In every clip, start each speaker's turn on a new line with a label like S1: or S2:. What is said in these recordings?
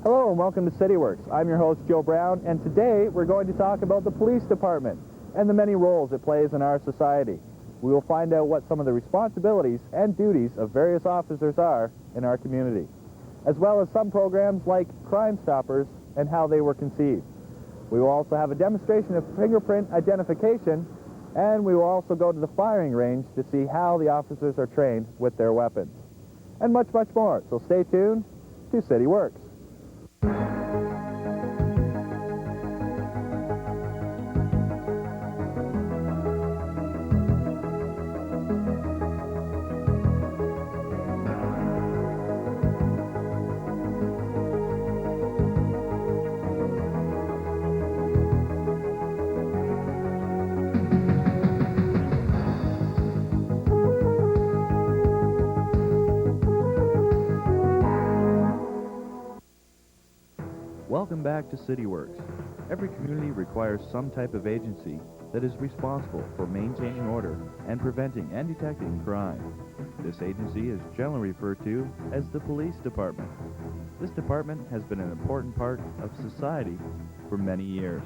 S1: Hello and welcome to CityWorks. I'm your host Joe Brown, and today we're going to talk about the police department and the many roles it plays in our society. We will find out what some of the responsibilities and duties of various officers are in our community, as well as some programs like Crim Stoppers and how they were conceived. We will also have a demonstration of fingerprint identification, and we will also go to the firing range to see how the officers are trained with their weapons, and much, much more. So stay tuned to CityWorks.
S2: Welcome back to CityWorks. Every community requires some type of agency that is responsible for maintaining order and preventing and detecting crime. This agency is generally referred to as the police department. This department has been an important part of society for many years.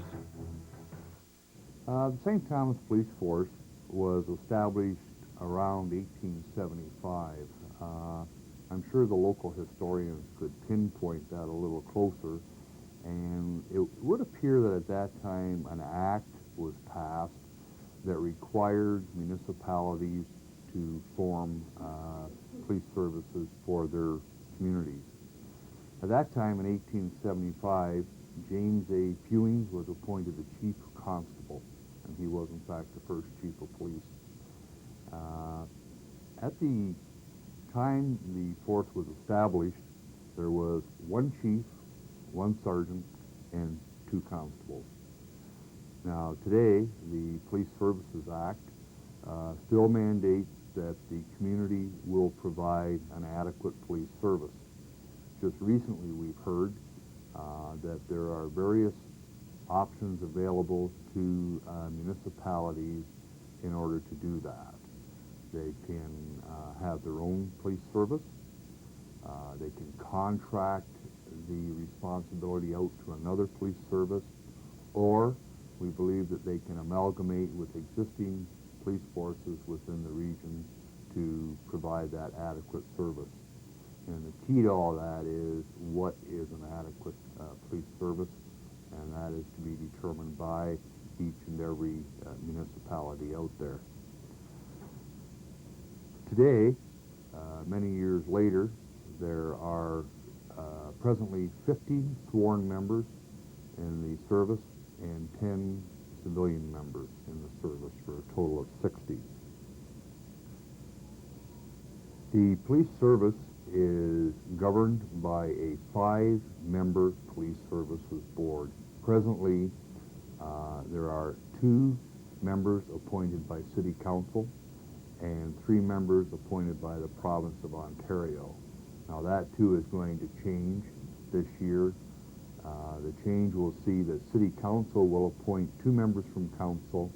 S3: The St. Thomas Police Force was established around 1875. I'm sure the local historians could pinpoint that a little closer, and it would appear that at that time an act was passed that required municipalities to form police services for their communities. At that time, in 1875, James A. Fewings was appointed the chief constable, and he was in fact the first chief of police. At the time the force was established, there was one chief, one sergeant, and two constables. Now today, the Police Services Act still mandates that the community will provide an adequate police service. Just recently we've heard that there are various options available to municipalities in order to do that. They can have their own police service. They can contract the responsibility out to another police service, or we believe that they can amalgamate with existing police forces within the region to provide that adequate service. And the key to all that is what is an adequate police service, and that is to be determined by each and every municipality out there. Today, many years later, there are presently 50 sworn members in the service and 10 civilian members in the service for a total of 60. The police service is governed by a 5-member police services board. Presently, there are 2 members appointed by City Council and 3 members appointed by the province of Ontario. Now that too is going to change this year. The change will see that City Council will appoint 2 members from Council,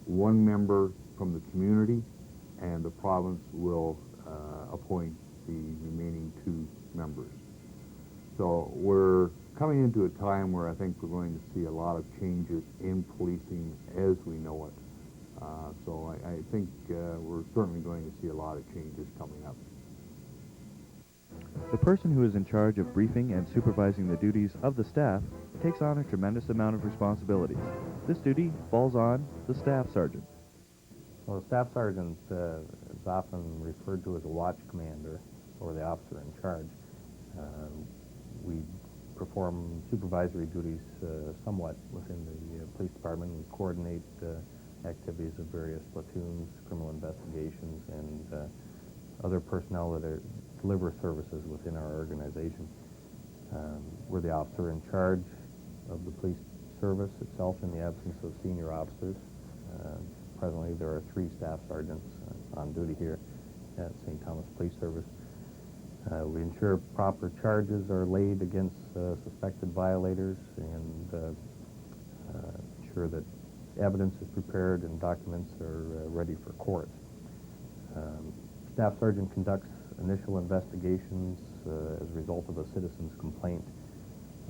S3: 1 member from the community, and the province will appoint the remaining 2 members. So we're coming into a time where I think we're going to see a lot of changes in policing as we know it. So I think we're certainly going to see a lot of changes coming up.
S2: The person who is in charge of briefing and supervising the duties of the staff takes on a tremendous amount of responsibilities. This duty falls on the staff sergeant.
S4: Well, the staff sergeant is often referred to as a watch commander, or the officer in charge. We perform supervisory duties somewhat within the police department. We coordinate activities of various platoons, criminal investigations, and other personnel that deliver services within our organization. We're the officer in charge of the police service itself in the absence of senior officers. Presently, there are 3 staff sergeants on duty here at St. Thomas Police Service. We ensure proper charges are laid against suspected violators and ensure that evidence is prepared and documents are ready for court. Staff sergeant conducts initial investigations as a result of a citizen's complaint.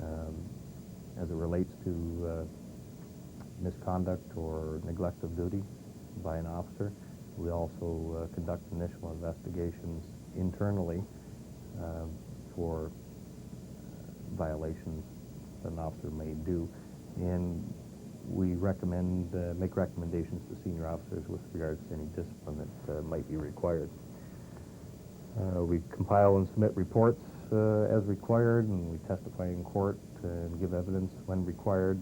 S4: As it relates to misconduct or neglect of duty by an officer, we also conduct initial investigations internally for violations that an officer may do, and we make recommendations to senior officers with regards to any discipline that might be required. We compile and submit reports as required, and we testify in court and give evidence when required.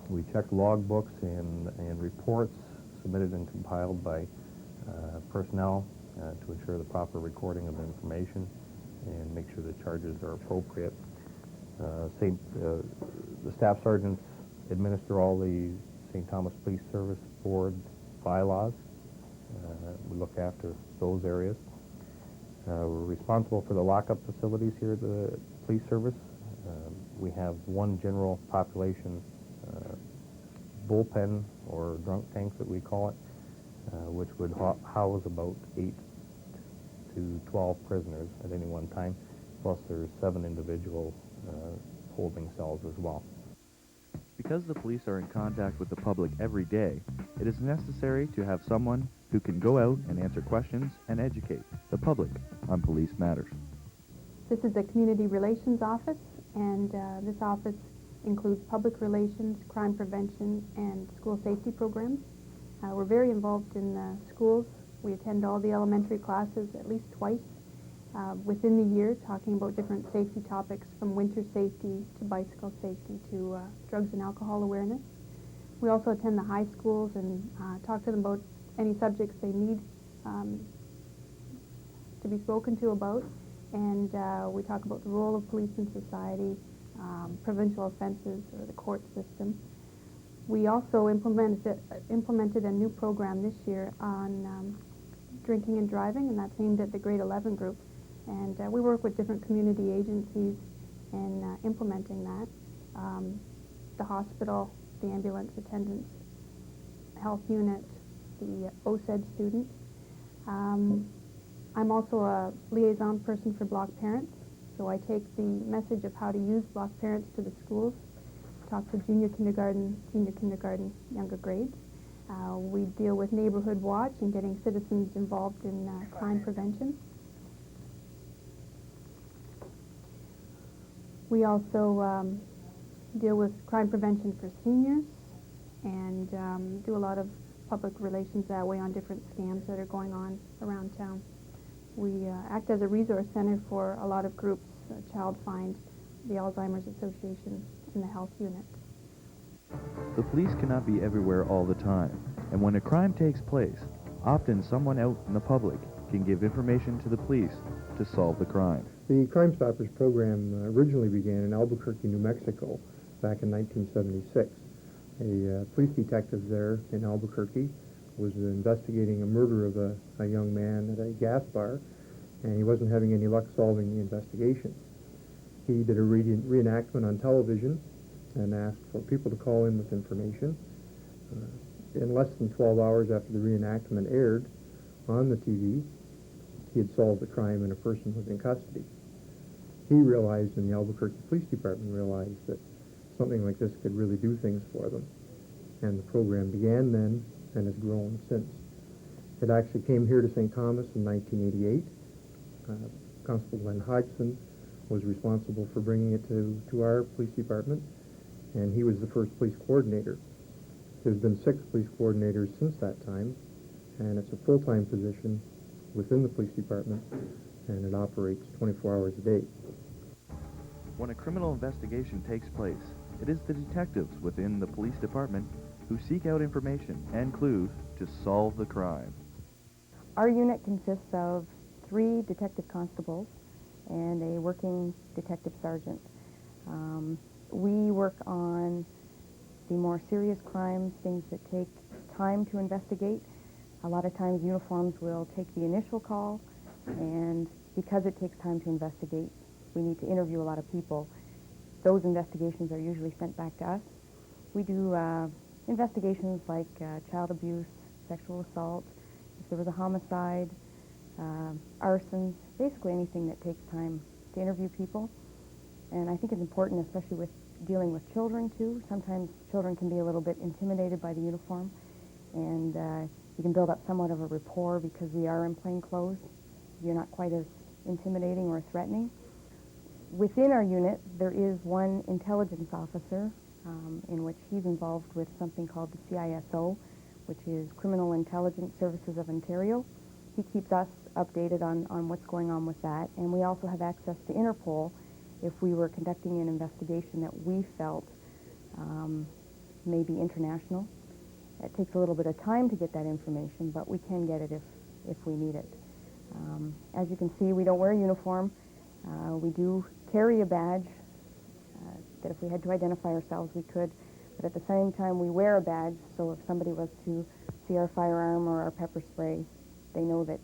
S4: We check logbooks and reports submitted and compiled by personnel to ensure the proper recording of information and make sure the charges are appropriate. The staff sergeants administer all the St. Thomas Police Service Board bylaws. We look after those areas. We're responsible for the lockup facilities here at the police service. We have one general population bullpen, or drunk tank that we call it, which would house about 8 to 12 prisoners at any one time, plus there's 7 individual holding cells as well.
S2: Because the police are in contact with the public every day, it is necessary to have someone who can go out and answer questions and educate the public on police matters.
S5: This is the Community Relations Office, and this office includes public relations, crime prevention, and school safety programs. We're very involved in schools. We attend all the elementary classes at least twice within the year, talking about different safety topics, from winter safety to bicycle safety to drugs and alcohol awareness. We also attend the high schools and talk to them about any subjects they need to be spoken to about, and we talk about the role of police in society, provincial offenses, or the court system. We also implemented a new program this year on drinking and driving, and that's aimed at the grade 11 group. And we work with different community agencies in implementing that. The hospital, the ambulance attendants, health unit, the OSED students. I'm also a liaison person for block parents, so I take the message of how to use block parents to the schools, talk to junior kindergarten, senior kindergarten, younger grades. We deal with neighborhood watch and getting citizens involved in crime prevention. We also deal with crime prevention for seniors and do a lot of public relations that way on different scams that are going on around town. We act as a resource center for a lot of groups, Child Find, the Alzheimer's Association, and the health unit.
S2: The police cannot be everywhere all the time, and when a crime takes place, often someone out in the public can give information to the police to solve the crime.
S6: The Crim Stoppers program originally began in Albuquerque, New Mexico, back in 1976. A police detective there in Albuquerque was investigating a murder of a young man at a gas bar, and he wasn't having any luck solving the investigation. He did a reenactment on television and asked for people to call in with information. In less than 12 hours after the reenactment aired on the TV, he had solved the crime and a person was in custody. He realized, and the Albuquerque Police Department realized, that something like this could really do things for them. And the program began then and has grown since. It actually came here to St. Thomas in 1988. Constable Glenn Hodgson was responsible for bringing it to our police department, and he was the first police coordinator. There's been 6 police coordinators since that time, and it's a full-time position within the police department, and it operates 24 hours a day.
S2: When a criminal investigation takes place, it is the detectives within the police department who seek out information and clues to solve the crime.
S7: Our unit consists of 3 detective constables and a working detective sergeant. We work on the more serious crimes, things that take time to investigate. A lot of times uniforms will take the initial call, and because it takes time to investigate, we need to interview a lot of people. Those investigations are usually sent back to us. We do investigations like child abuse, sexual assault, if there was a homicide, arson, basically anything that takes time to interview people. And I think it's important, especially with dealing with children, too. Sometimes children can be a little bit intimidated by the uniform, and you can build up somewhat of a rapport because we are in plain clothes. You're not quite as intimidating or threatening. Within our unit, there is one intelligence officer in which he's involved with something called the CISO, which is Criminal Intelligence Services of Ontario. He keeps us updated on what's going on with that, and we also have access to Interpol if we were conducting an investigation that we felt may be international. It takes a little bit of time to get that information, but we can get it if we need it. As you can see, we don't wear a uniform. We do carry a badge that if we had to identify ourselves, we could, but at the same time, we wear a badge, so if somebody was to see our firearm or our pepper spray, they know that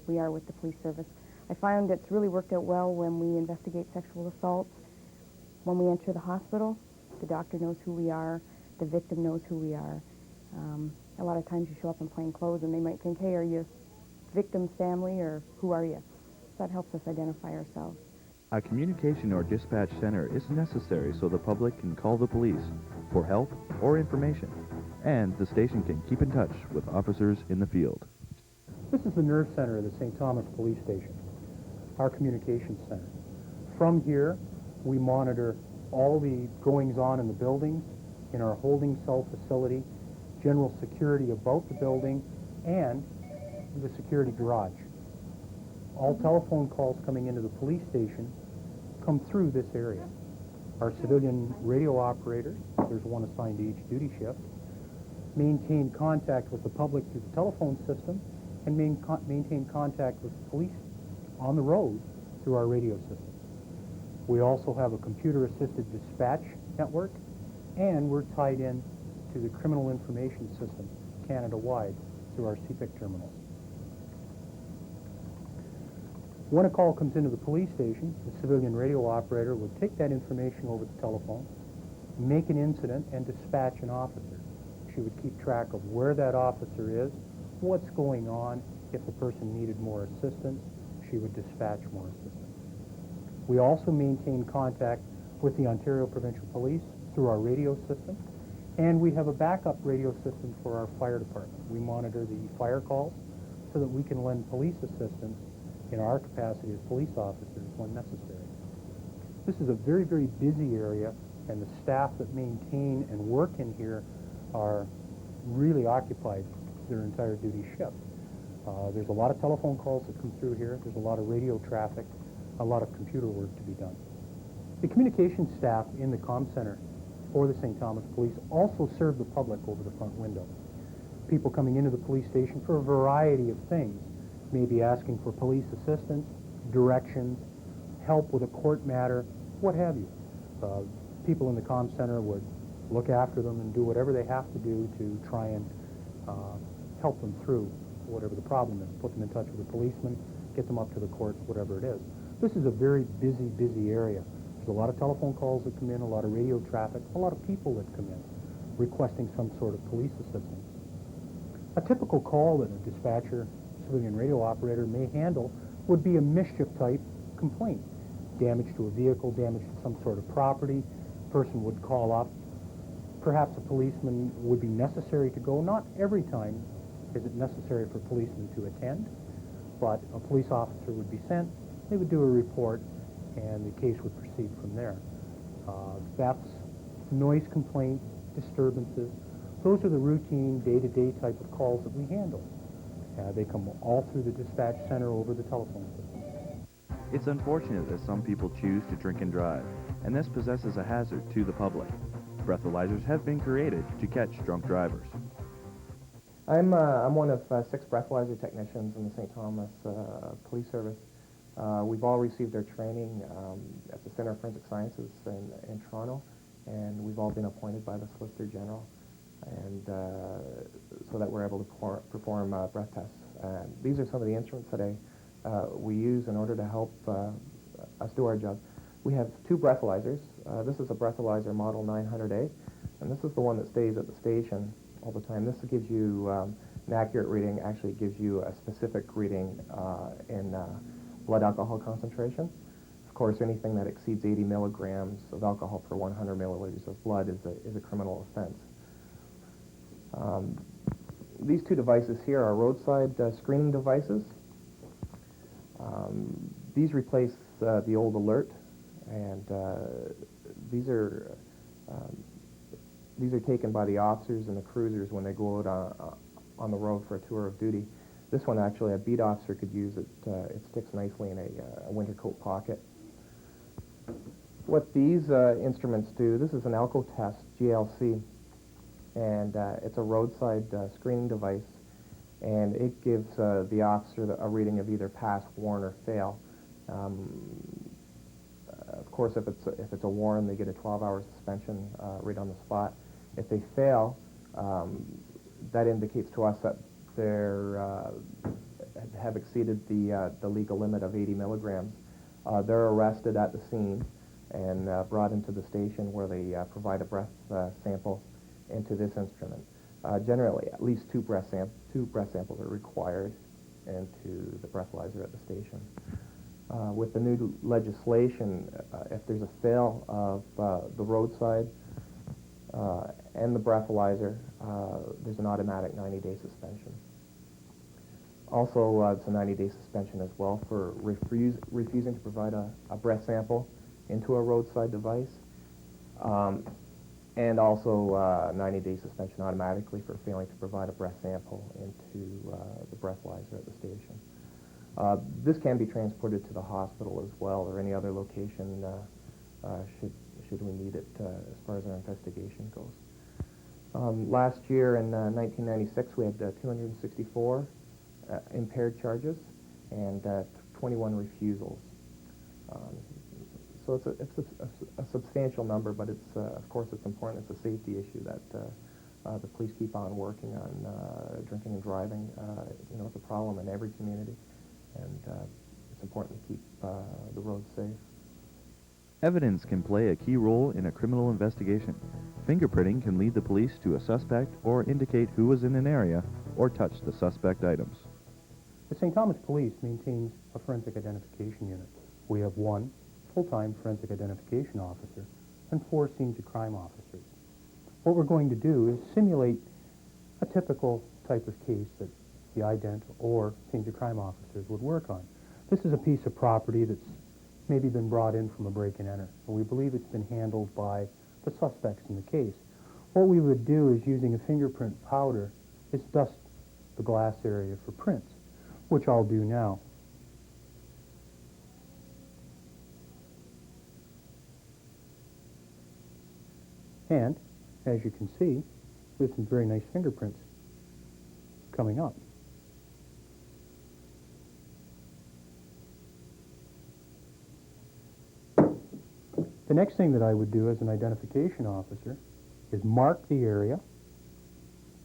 S7: we are with the police service. I found it's really worked out well when we investigate sexual assaults. When we enter the hospital, the doctor knows who we are, the victim knows who we are. A lot of times you show up in plain clothes and they might think, hey, are you victim's family or who are you? So that helps us identify ourselves.
S2: A communication or dispatch center is necessary so the public can call the police for help or information, and the station can keep in touch with officers in the field.
S8: This is the nerve center of the St. Thomas Police Station, our communications center. From here, we monitor all the goings-on in the buildings, in our holding cell facility, general security about the building, and the security garage. All telephone calls coming into the police station come through this area. Our civilian radio operators, there's one assigned to each duty shift, maintain contact with the public through the telephone system and maintain contact with the police on the road through our radio system. We also have a computer-assisted dispatch network, and we're tied in to the Criminal Information System Canada-wide through our CPIC terminals. When a call comes into the police station, the civilian radio operator would take that information over the telephone, make an incident, and dispatch an officer. She would keep track of where that officer is, what's going on. If the person needed more assistance, she would dispatch more assistance. We also maintain contact with the Ontario Provincial Police through our radio system, and we have a backup radio system for our fire department. We monitor the fire calls so that we can lend police assistance in our capacity as police officers when necessary. This is a very, very busy area, and the staff that maintain and work in here are really occupied their entire duty shift. There's a lot of telephone calls that come through here. There's a lot of radio traffic, a lot of computer work to be done. The communications staff in the comm center for the St. Thomas Police also serve the public over the front window. People coming into the police station for a variety of things, maybe asking for police assistance, directions, help with a court matter, what have you. People in the comm center would look after them and do whatever they have to do to try and help them through whatever the problem is, put them in touch with a policeman, get them up to the courts, whatever it is. This is a very busy, busy area. There's a lot of telephone calls that come in, a lot of radio traffic, a lot of people that come in requesting some sort of police assistance. A typical call that a dispatcher, civilian radio operator may handle would be a mischief-type complaint. Damage to a vehicle, damage to some sort of property. Person would call up. Perhaps a policeman would be necessary to go. Not every time is it necessary for policemen to attend, but a police officer would be sent, they would do a report, and the case would proceed from there. Thefts, noise complaints, disturbances, those are the routine day-to-day type of calls that we handle. They come all through the dispatch center over the telephone system.
S2: It's unfortunate that some people choose to drink and drive, and this possesses a hazard to the public. Breathalyzers have been created to catch drunk drivers.
S9: I'm one of 6 breathalyzer technicians in the St. Thomas Police Service. We've all received our training at the Centre of Forensic Sciences in Toronto, and we've all been appointed by the Solicitor General, and so that we're able to perform breath tests. These are some of the instruments that we use in order to help us do our job. We have 2 breathalyzers. This is a breathalyzer model 900A, and this is the one that stays at the station all the time. This gives you an accurate reading. Actually, it gives you a specific reading in blood alcohol concentration. course, anything that exceeds 80 milligrams of alcohol per 100 milliliters of blood is a criminal offense. These two devices here are roadside screening devices. These replace the old alert, and these are taken by the officers and the cruisers when they go out on the road for a tour of duty. This one, actually, a beat officer could use it. It sticks nicely in a winter coat pocket. What these instruments do, this is an Alcotest GLC, and it's a roadside screening device, and it gives the officer a reading of either pass, warn, or fail. Of course, if it's a warn, they get a 12-hour suspension right on the spot. If they fail, that indicates to us that they have exceeded the legal limit of 80 milligrams. They're arrested at the scene and brought into the station where they provide a breath sample into this instrument. Generally, at least two breath samples are required into the breathalyzer at the station. With the new legislation, if there's a fail of the roadside and the breathalyzer, there's an automatic 90-day suspension. Also, it's a 90-day suspension as well for refusing to provide a breath sample into a roadside device, and also a 90-day suspension automatically for failing to provide a breath sample into the breathalyzer at the station. This can be transported to the hospital as well, or any other location should we need it as far as our investigation goes. Last year in 1996, we had 264 impaired charges and 21 refusals. So it's a substantial number, but it's of course it's important. It's a safety issue that the police keep on working on. Drinking and driving, it's a problem in every community, and it's important to keep the roads safe.
S2: Evidence can play a key role in a criminal investigation. Fingerprinting can lead the police to a suspect or indicate who was in an area or touched the suspect items.
S8: The St. Thomas Police maintains a forensic identification unit. We have one full-time forensic identification officer and 4 scene-to-crime officers. What we're going to do is simulate a typical type of case that the ident or scene-to-crime officers would work on. This is a piece of property that's maybe been brought in from a break-and-enter, and we believe it's been handled by the suspects in the case. What we would do is, using a fingerprint powder, is dust the glass area for prints, which I'll do now. And, as you can see, there's some very nice fingerprints coming up. The next thing that I would do as an identification officer is mark the area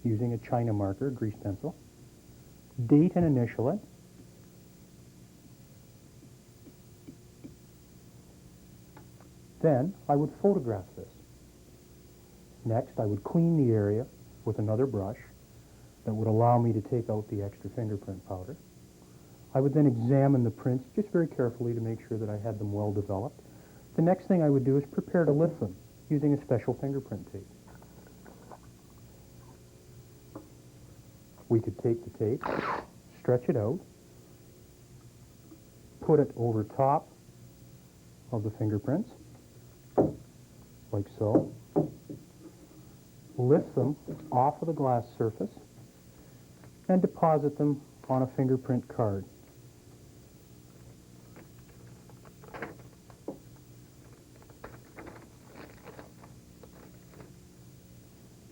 S8: using a China marker, a grease pencil, date and initial it, then I would photograph this. Next, I would clean the area with another brush that would allow me to take out the extra fingerprint powder. I would then examine the prints just very carefully to make sure that I had them well developed. The next thing I would do is prepare to lift them using a special fingerprint tape. We could take the tape, stretch it out, put it over top of the fingerprints, like so, lift them off of the glass surface, and deposit them on a fingerprint card.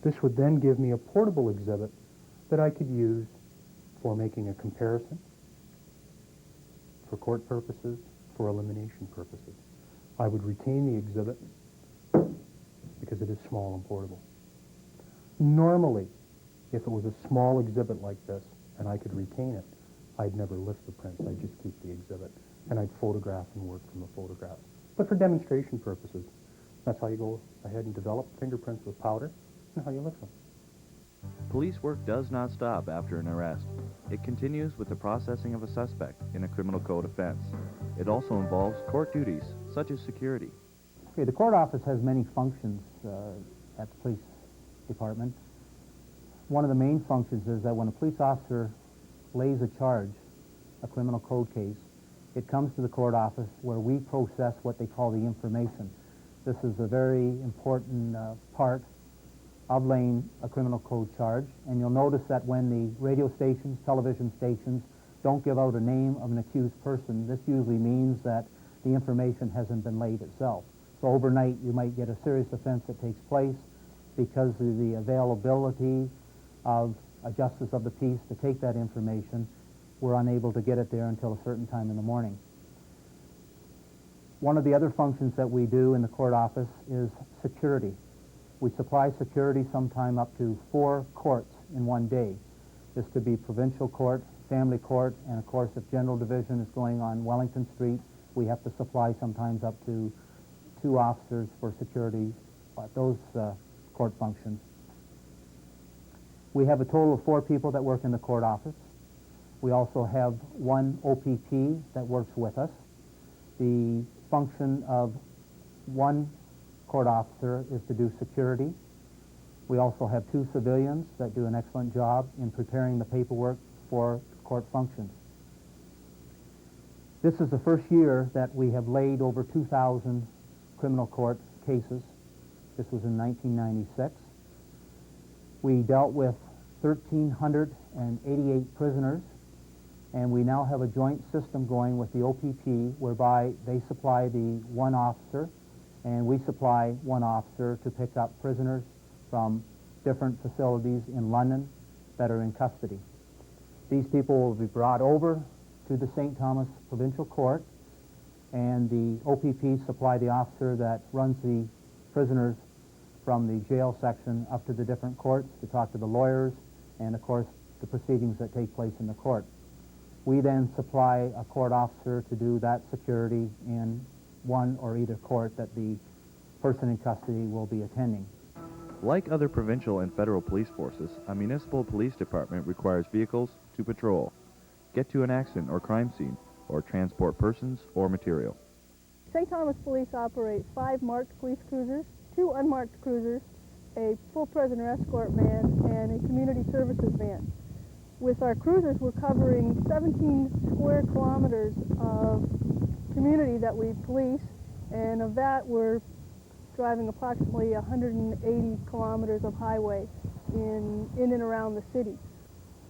S8: This would then give me a portable exhibit that I could use for making a comparison, for court purposes, for elimination purposes. I would retain the exhibit because it is small and portable. Normally, if it was a small exhibit like this and I could retain it, I'd never lift the prints. I'd just keep the exhibit, and I'd photograph and work from the photographs. But for demonstration purposes, that's how you go ahead and develop fingerprints with powder and how you lift them.
S2: Police work does not stop after an arrest. It continues with the processing of a suspect in a criminal code offense. It also involves court duties, such as security.
S10: Okay, the court office has many functions at the police department. One of the main functions is that when a police officer lays a charge, a criminal code case, it comes to the court office where we process what they call the information. This is a very important part of laying a criminal code charge, and you'll notice that when the radio stations, television stations don't give out a name of an accused person, this usually means that the information hasn't been laid itself. So overnight you might get a serious offense that takes place because of the availability of a justice of the peace to take that information. We're unable to get it there until a certain time in the morning. One of the other functions that we do in the court office is security. We supply security sometime up to 4 courts in one day. This could be provincial court, family court, and of course if general division is going on Wellington Street, we have to supply sometimes up to 2 officers for security at those court functions. We have a total of 4 people that work in the court office. We also have 1 OPP that works with us. The function of 1 court officer is to do security. We also have 2 civilians that do an excellent job in preparing the paperwork for court functions. This is the first year that we have laid over 2,000 criminal court cases. This was in 1996. We dealt with 1,388 prisoners, and we now have a joint system going with the OPP whereby they supply the 1 officer and we supply 1 officer to pick up prisoners from different facilities in London that are in custody. These people will be brought over to the St. Thomas Provincial Court, and the OPP supply the officer that runs the prisoners from the jail section up to the different courts to talk to the lawyers and, of course, the proceedings that take place in the court. We then supply a court officer to do that security in one or either court that the person in custody will be attending.
S2: Like other provincial and federal police forces, a municipal police department requires vehicles to patrol, get to an accident or crime scene, or transport persons or material.
S11: St. Thomas Police operate 5 marked police cruisers, 2 unmarked cruisers, a full prisoner escort van, and a community services van. With our cruisers, we're covering 17 square kilometers of community that we police, and of that we're driving approximately 180 kilometers of highway in and around the city.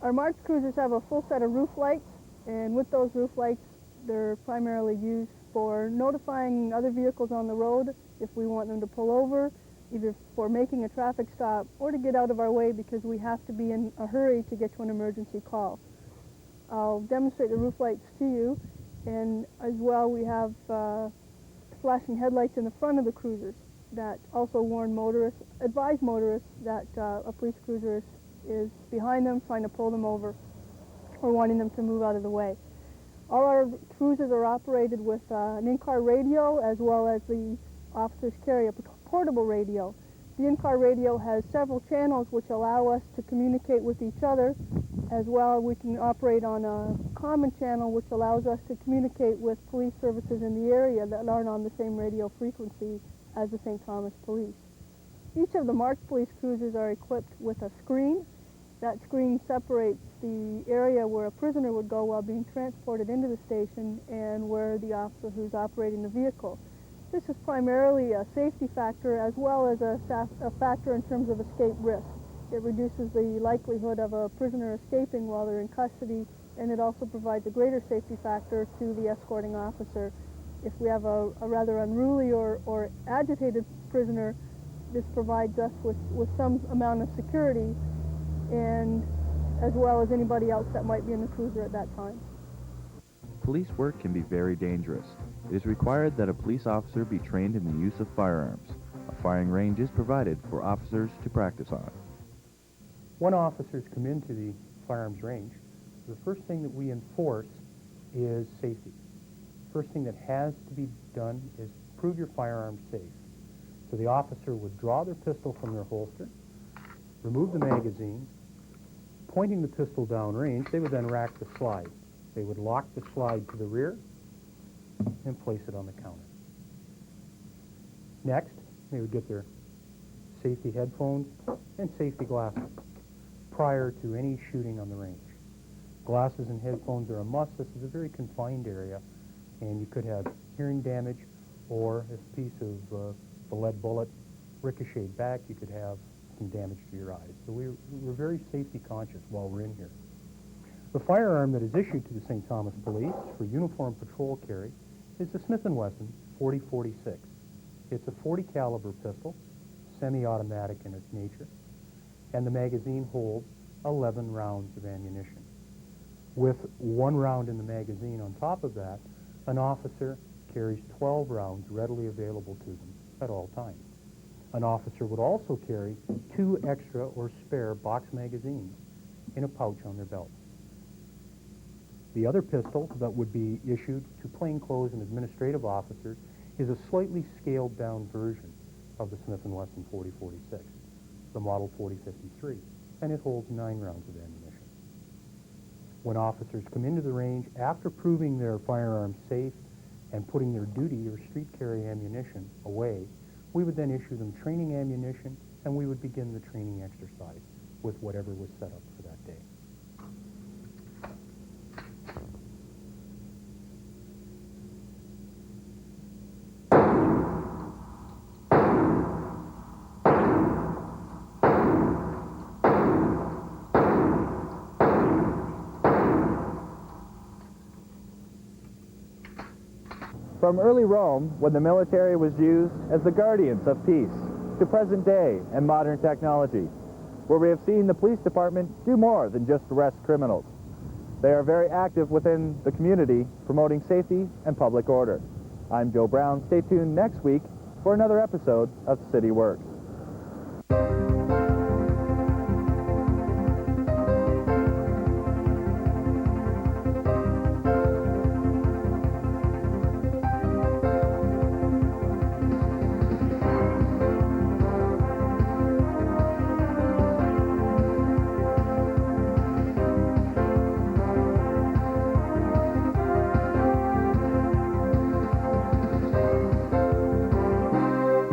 S11: Our marked cruisers have a full set of roof lights, and with those roof lights, they're primarily used for notifying other vehicles on the road if we want them to pull over, either for making a traffic stop or to get out of our way because we have to be in a hurry to get to an emergency call. I'll demonstrate the roof lights to you, and as well we have flashing headlights in the front of the cruisers that also warn motorists, advise motorists that a police cruiser is behind them trying to pull them over or wanting them to move out of the way. All our cruisers are operated with an in-car radio, as well as the officers carry a portable radio. The in-car radio has several channels which allow us to communicate with each other. As well, we can operate on a common channel which allows us to communicate with police services in the area that aren't on the same radio frequency as the St. Thomas Police. Each of the marked police cruisers are equipped with a screen. That screen separates the area where a prisoner would go while being transported into the station and where the officer who's operating the vehicle. This is primarily a safety factor as well as a factor in terms of escape risk. It reduces the likelihood of a prisoner escaping while they're in custody, and it also provides a greater safety factor to the escorting officer. If we have a rather unruly or agitated prisoner, this provides us with some amount of security, and as well as anybody else that might be in the cruiser at that time.
S2: Police work can be very dangerous. It is required that a police officer be trained in the use of firearms. A firing range is provided for officers to practice on.
S8: When officers come into the firearms range, the first thing that we enforce is safety. First thing that has to be done is prove your firearm safe. So the officer would draw their pistol from their holster, remove the magazine, pointing the pistol downrange, they would then rack the slide. They would lock the slide to the rear, and place it on the counter. Next, they would get their safety headphones and safety glasses prior to any shooting on the range. Glasses and headphones are a must. This is a very confined area, and you could have hearing damage, or if a piece of the lead bullet ricocheted back, you could have some damage to your eyes. So we're very safety conscious while we're in here. The firearm that is issued to the St. Thomas Police for uniform patrol carry is the Smith & Wesson 40-46. It's a 40 caliber pistol, semi-automatic in its nature, and the magazine holds 11 rounds of ammunition. With 1 round in the magazine on top of that, an officer carries 12 rounds readily available to them at all times. An officer would also carry 2 extra or spare box magazines in a pouch on their belt. The other pistol that would be issued to plainclothes and administrative officers is a slightly scaled down version of the Smith & Wesson 40-46, the model 40-53, and it holds 9 rounds of ammunition. When officers come into the range after proving their firearms safe and putting their duty or street carry ammunition away, we would then issue them training ammunition, and we would begin the training exercise with whatever was set up for that day.
S1: From early Rome, when the military was used as the guardians of peace, to present day and modern technology, where we have seen the police department do more than just arrest criminals. They are very active within the community, promoting safety and public order. I'm Joe Brown. Stay tuned next week for another episode of City Works.